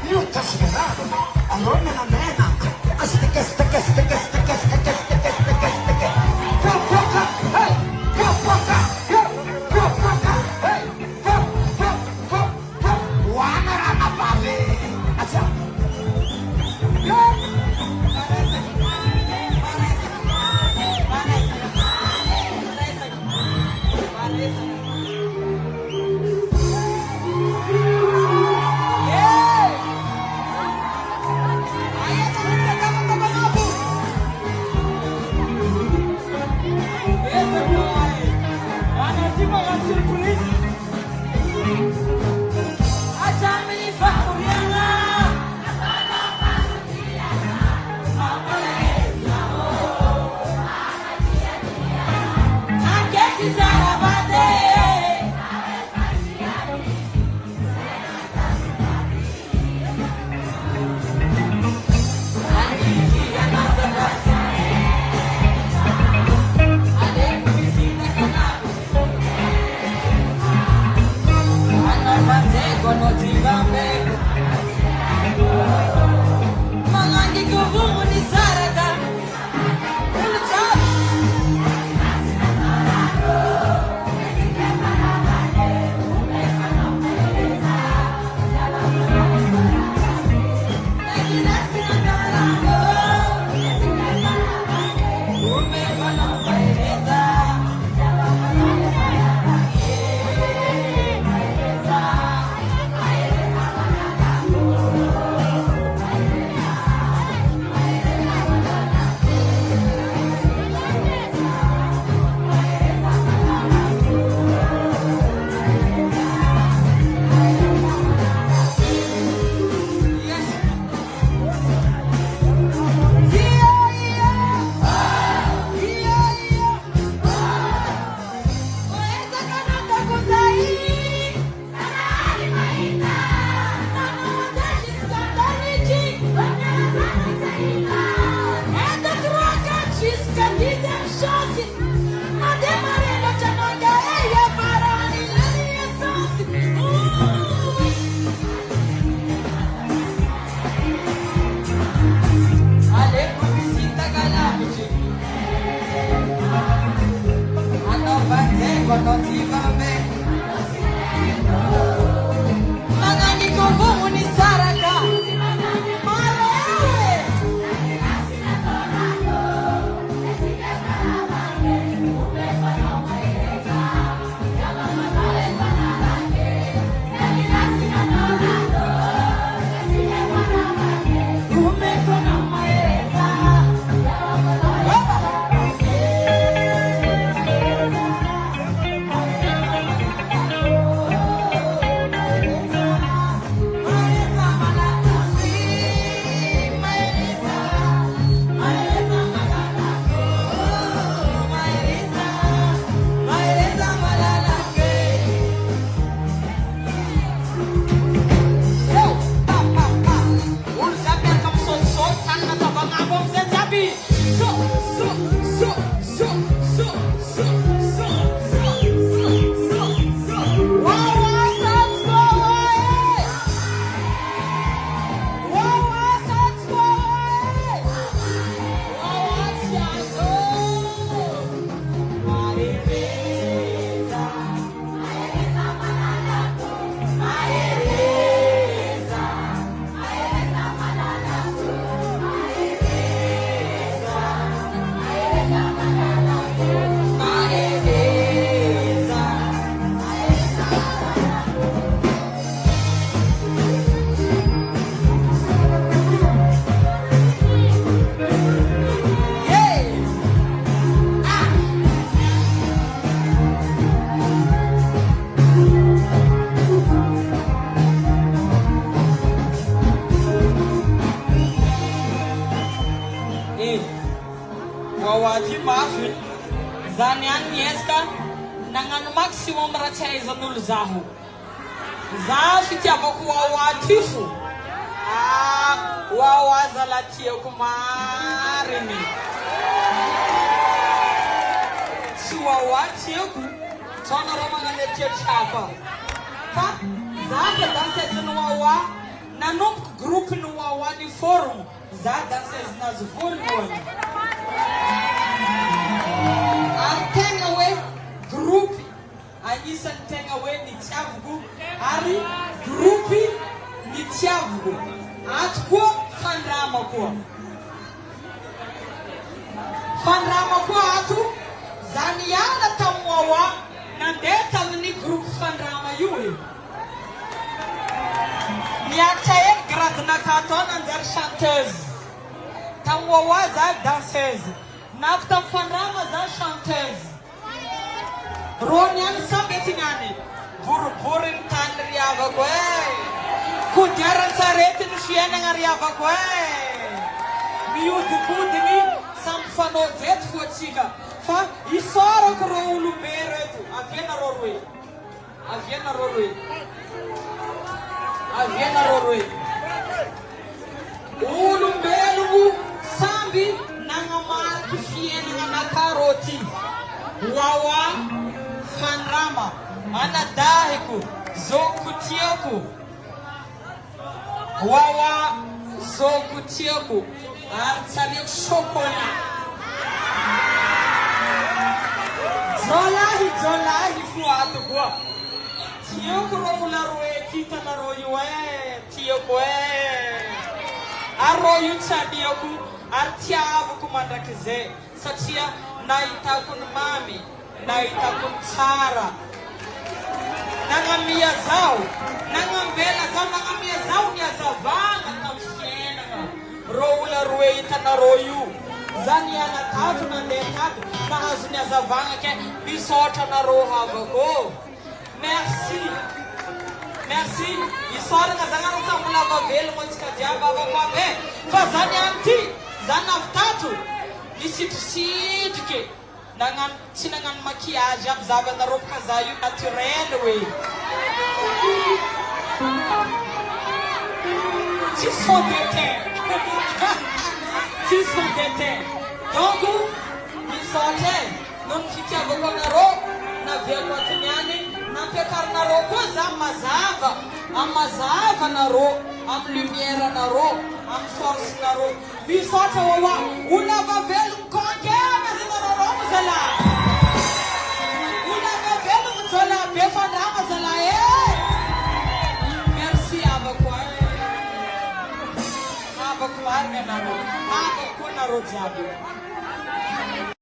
Io ti speravo, allora me la mena. Astica, stica, stica, stica, stica, stica, stica, stica. Poca, hey, poca, poca, hey, poca. Wanna na pale. Acha. Wawati mafi zany any miezaka nagnano maximum raha tsy ahaizan'olo zaho. Zaho fitiavako wawati fo. Wawaza la tiako mariny. Si wawati aku tsona raha magnano tiatrapa. Fa zaho dansa zany wawa nanomboka forum za danseuse nazy voalohany ary tegna hoe groupe anisany tegna hoe nitiaviko ary groupe nitiaviko ato koa fandrama koa ato za niala tamoawa nandeha tamin'ny groupe fandrama io e niatra eny gradinaka atao nanjary chanteuse tamoawa za danseuse navy tamin'ny fandrama za chanteuse rony any samby etignany boribory ny tany riavako e kodiaran-tsarety ny fiainagna riavako e mihodikodigny samby fanao jeto foatsika fa isorako ro olombe reto avianareo roe olombelogno samby nagnamariky fiainagna nakarôty wawa fandrama anadahiko zoko tiako wawa zoko tiako ary tsariako chocolat jolahy foato koa tiako ro ola roe titanareo io e tiako e ary ro io tsadiako ary tiavako mandrakizay satria nahitako ny mamy nahitako ny tsara nagnamia zao nagnambela zao nagnamia zao ny azavagna tamin'ny fiainagna ro ola roe hitanareo io za niala tato nandeha tato nahazo ny azavagna ke misaotra anareo havako merci isoragna zagnana samby lava velogno antsika jiaby havako aby fa za niany ty za navy tato nisitrisitriky tsy nagnano maquillage aby zavy anareo ka za io naturel hoe tsy fond de teint donc misaotra noho ny fitiavako anareo naviako atiny any nampiakarinareo koa za mazava anareo amin'ny lumière anareo amin'ny force anareo misaotra wawa olona vavelogno konkena zanareo zala olona vavelogno jala be fandrama zala e merci abako ary anareo abako nareo jiaby